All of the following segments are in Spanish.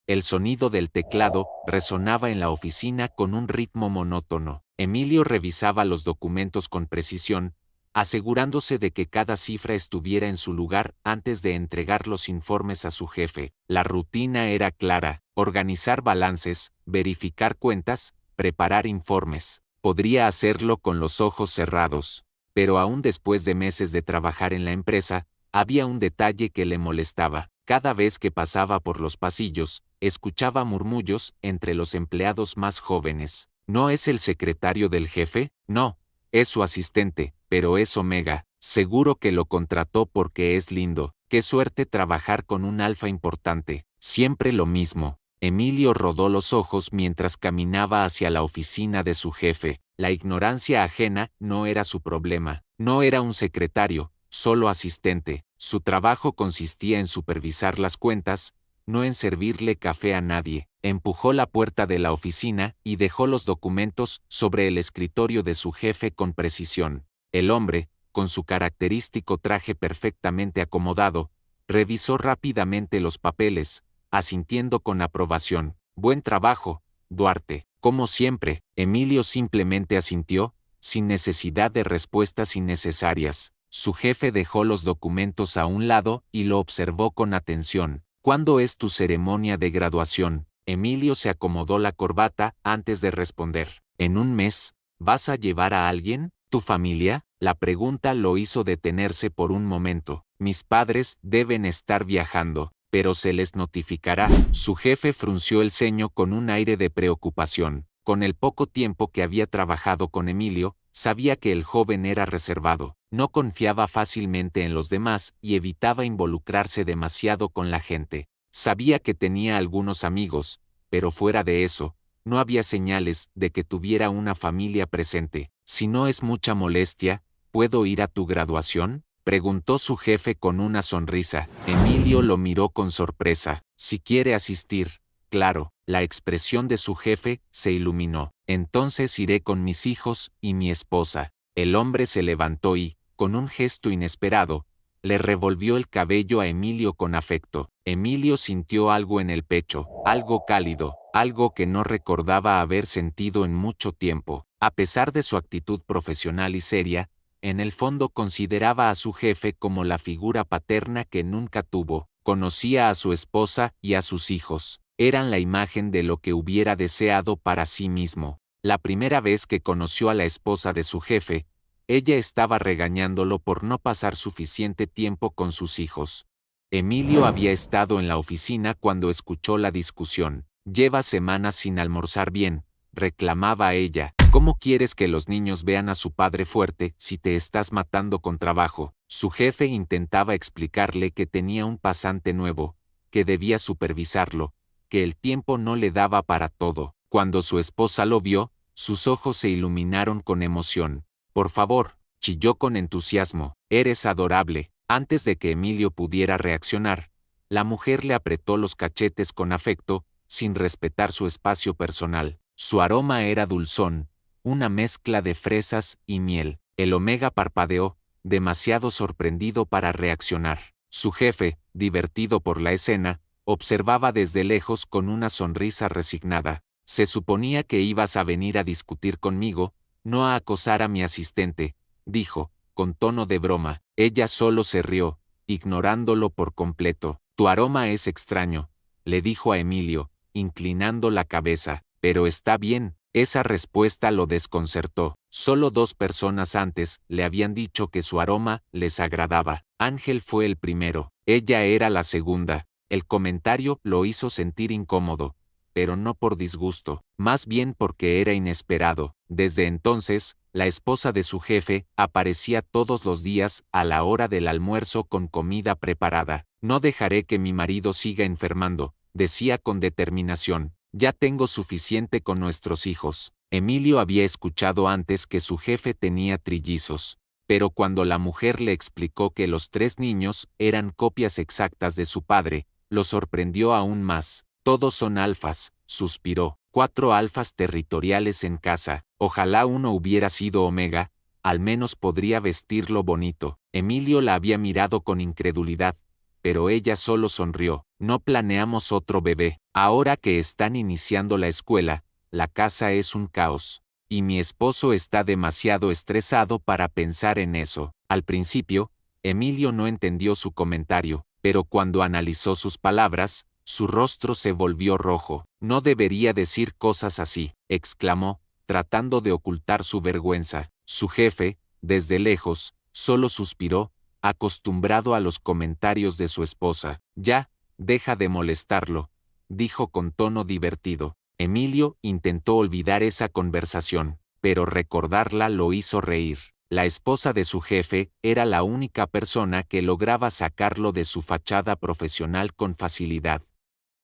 El sonido del teclado resonaba en la oficina con un ritmo monótono. Emilio revisaba los documentos con precisión, asegurándose de que cada cifra estuviera en su lugar antes de entregar los informes a su jefe. La rutina era clara: organizar balances, verificar cuentas, preparar informes. Podría hacerlo con los ojos cerrados, pero aún después de meses de trabajar en la empresa, había un detalle que le molestaba. Cada vez que pasaba por los pasillos, escuchaba murmullos entre los empleados más jóvenes. ¿No es el secretario del jefe? No, es su asistente, pero es Omega. Seguro que lo contrató porque es lindo. Qué suerte trabajar con un alfa importante. Siempre lo mismo. Emilio rodó los ojos mientras caminaba hacia la oficina de su jefe. La ignorancia ajena no era su problema. No era un secretario, solo asistente. Su trabajo consistía en supervisar las cuentas, no en servirle café a nadie. Empujó la puerta de la oficina y dejó los documentos sobre el escritorio de su jefe con precisión. El hombre, con su característico traje perfectamente acomodado, revisó rápidamente los papeles, asintiendo con aprobación. Buen trabajo, Duarte. Como siempre, Emilio simplemente asintió, sin necesidad de respuestas innecesarias. Su jefe dejó los documentos a un lado y lo observó con atención. ¿Cuándo es tu ceremonia de graduación? Emilio se acomodó la corbata antes de responder. En un mes. ¿Vas a llevar a alguien? ¿Tu familia? La pregunta lo hizo detenerse por un momento. Mis padres deben estar viajando, pero se les notificará. Su jefe frunció el ceño con un aire de preocupación. Con el poco tiempo que había trabajado con Emilio, sabía que el joven era reservado, no confiaba fácilmente en los demás y evitaba involucrarse demasiado con la gente. Sabía que tenía algunos amigos, pero fuera de eso, no había señales de que tuviera una familia presente. Si no es mucha molestia, ¿puedo ir a tu graduación?, preguntó su jefe con una sonrisa. Emilio lo miró con sorpresa. Si quiere asistir, claro. La expresión de su jefe se iluminó. Entonces iré con mis hijos y mi esposa. El hombre se levantó y, con un gesto inesperado, le revolvió el cabello a Emilio con afecto. Emilio sintió algo en el pecho, algo cálido, algo que no recordaba haber sentido en mucho tiempo. A pesar de su actitud profesional y seria, en el fondo consideraba a su jefe como la figura paterna que nunca tuvo. Conocía a su esposa y a sus hijos. Eran la imagen de lo que hubiera deseado para sí mismo. La primera vez que conoció a la esposa de su jefe, ella estaba regañándolo por no pasar suficiente tiempo con sus hijos. Emilio había estado en la oficina cuando escuchó la discusión. Lleva semanas sin almorzar bien, reclamaba ella. ¿Cómo quieres que los niños vean a su padre fuerte si te estás matando con trabajo? Su jefe intentaba explicarle que tenía un pasante nuevo, que debía supervisarlo, que el tiempo no le daba para todo. Cuando su esposa lo vio, sus ojos se iluminaron con emoción. Por favor, chilló con entusiasmo, eres adorable. Antes de que Emilio pudiera reaccionar, la mujer le apretó los cachetes con afecto, sin respetar su espacio personal. Su aroma era dulzón, una mezcla de fresas y miel. El Omega parpadeó, demasiado sorprendido para reaccionar. Su jefe, divertido por la escena, observaba desde lejos con una sonrisa resignada. Se suponía que ibas a venir a discutir conmigo, no a acosar a mi asistente, dijo, con tono de broma. Ella solo se rió, ignorándolo por completo. Tu aroma es extraño, le dijo a Emilio, inclinando la cabeza. Pero está bien. Esa respuesta lo desconcertó. Solo 2 personas antes le habían dicho que su aroma les agradaba. Ángel fue el primero, ella era la segunda. El comentario lo hizo sentir incómodo, pero no por disgusto, más bien porque era inesperado. Desde entonces, la esposa de su jefe aparecía todos los días a la hora del almuerzo con comida preparada. No dejaré que mi marido siga enfermando, decía con determinación. Ya tengo suficiente con nuestros hijos. Emilio había escuchado antes que su jefe tenía trillizos, pero cuando la mujer le explicó que los 3 niños eran copias exactas de su padre, lo sorprendió aún más. Todos son alfas, suspiró. 4 alfas territoriales en casa. Ojalá uno hubiera sido Omega, al menos podría vestirlo bonito. Emilio la había mirado con incredulidad, pero ella solo sonrió. No planeamos otro bebé. Ahora que están iniciando la escuela, la casa es un caos. Y mi esposo está demasiado estresado para pensar en eso. Al principio, Emilio no entendió su comentario, pero cuando analizó sus palabras, su rostro se volvió rojo. No debería decir cosas así, exclamó, tratando de ocultar su vergüenza. Su jefe, desde lejos, solo suspiró, acostumbrado a los comentarios de su esposa. Ya, deja de molestarlo, dijo con tono divertido. Emilio intentó olvidar esa conversación, pero recordarla lo hizo reír. La esposa de su jefe era la única persona que lograba sacarlo de su fachada profesional con facilidad.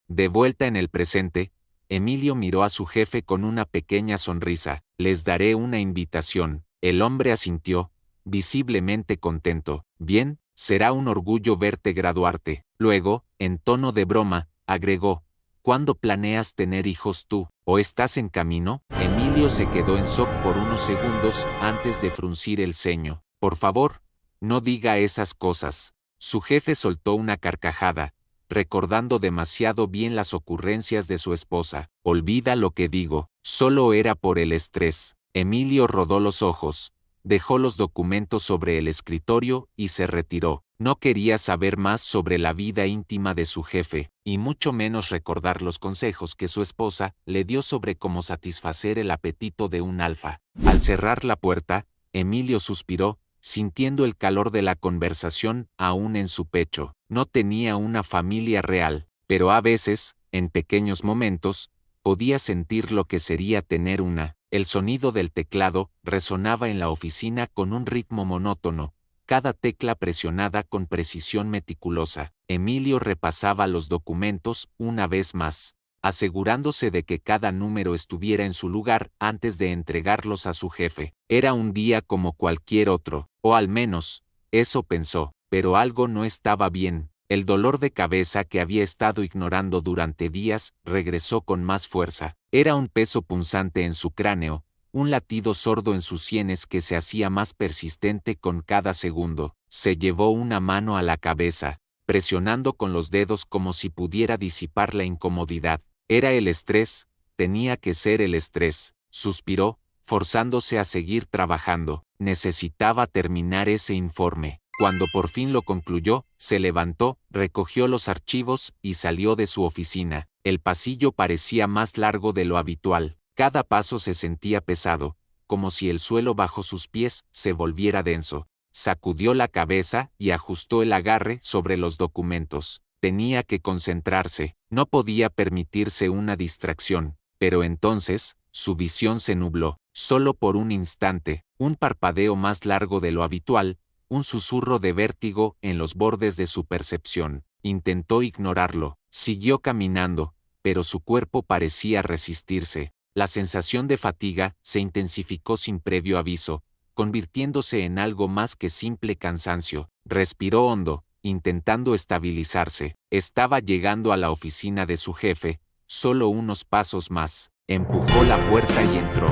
De vuelta en el presente, Emilio miró a su jefe con una pequeña sonrisa. Les daré una invitación. El hombre asintió, visiblemente contento. Bien, será un orgullo verte graduarte. Luego, en tono de broma, agregó, ¿cuándo planeas tener hijos tú? ¿O estás en camino? Emilio se quedó en shock por unos segundos antes de fruncir el ceño. Por favor, no diga esas cosas. Su jefe soltó una carcajada, recordando demasiado bien las ocurrencias de su esposa. Olvida lo que digo, solo era por el estrés. Emilio rodó los ojos, dejó los documentos sobre el escritorio y se retiró. No quería saber más sobre la vida íntima de su jefe, y mucho menos recordar los consejos que su esposa le dio sobre cómo satisfacer el apetito de un alfa. Al cerrar la puerta, Emilio suspiró, sintiendo el calor de la conversación aún en su pecho. No tenía una familia real, pero a veces, en pequeños momentos, podía sentir lo que sería tener una. El sonido del teclado resonaba en la oficina con un ritmo monótono, cada tecla presionada con precisión meticulosa. Emilio repasaba los documentos una vez más, asegurándose de que cada número estuviera en su lugar antes de entregarlos a su jefe. Era un día como cualquier otro, o al menos, eso pensó, pero algo no estaba bien. El dolor de cabeza que había estado ignorando durante días regresó con más fuerza. Era un peso punzante en su cráneo, un latido sordo en sus sienes que se hacía más persistente con cada segundo. Se llevó una mano a la cabeza, presionando con los dedos como si pudiera disipar la incomodidad. Era el estrés, tenía que ser el estrés. Suspiró, forzándose a seguir trabajando. Necesitaba terminar ese informe. Cuando por fin lo concluyó, se levantó, recogió los archivos y salió de su oficina. El pasillo parecía más largo de lo habitual. Cada paso se sentía pesado, como si el suelo bajo sus pies se volviera denso. Sacudió la cabeza y ajustó el agarre sobre los documentos. Tenía que concentrarse, no podía permitirse una distracción. Pero entonces, su visión se nubló. Solo por un instante, un parpadeo más largo de lo habitual, un susurro de vértigo en los bordes de su percepción. Intentó ignorarlo, siguió caminando, pero su cuerpo parecía resistirse. La sensación de fatiga se intensificó sin previo aviso, convirtiéndose en algo más que simple cansancio. Respiró hondo, intentando estabilizarse. Estaba llegando a la oficina de su jefe, solo unos pasos más. Empujó la puerta y entró.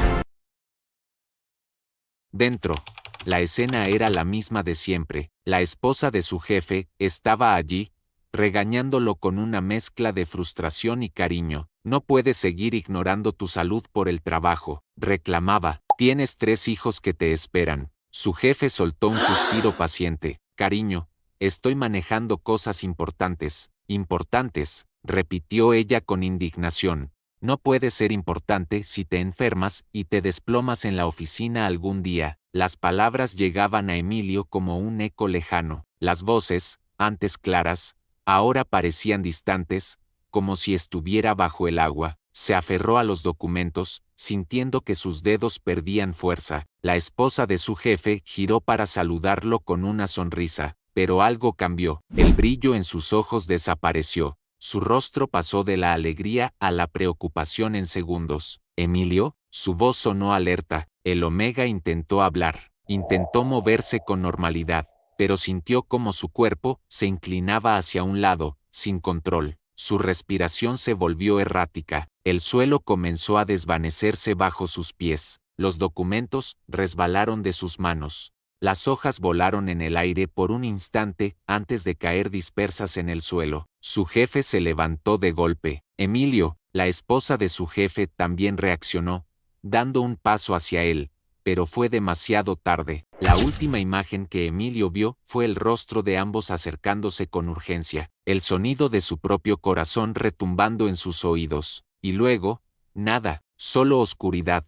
Dentro, la escena era la misma de siempre. La esposa de su jefe estaba allí, regañándolo con una mezcla de frustración y cariño. No puedes seguir ignorando tu salud por el trabajo, reclamaba. Tienes 3 hijos que te esperan. Su jefe soltó un suspiro paciente. Cariño, estoy manejando cosas importantes. Importantes, repitió ella con indignación. No puede ser importante si te enfermas y te desplomas en la oficina algún día. Las palabras llegaban a Emilio como un eco lejano. Las voces, antes claras, ahora parecían distantes, como si estuviera bajo el agua. Se aferró a los documentos, sintiendo que sus dedos perdían fuerza. La esposa de su jefe giró para saludarlo con una sonrisa, pero algo cambió. El brillo en sus ojos desapareció. Su rostro pasó de la alegría a la preocupación en segundos. ¿Emilio? Su voz sonó alerta. El Omega intentó hablar. Intentó moverse con normalidad, pero sintió como su cuerpo se inclinaba hacia un lado, sin control. Su respiración se volvió errática. El suelo comenzó a desvanecerse bajo sus pies. Los documentos resbalaron de sus manos. Las hojas volaron en el aire por un instante antes de caer dispersas en el suelo. Su jefe se levantó de golpe. Emilio, la esposa de su jefe, también reaccionó, dando un paso hacia él, pero fue demasiado tarde. La última imagen que Emilio vio fue el rostro de ambos acercándose con urgencia, el sonido de su propio corazón retumbando en sus oídos, y luego, nada, solo oscuridad,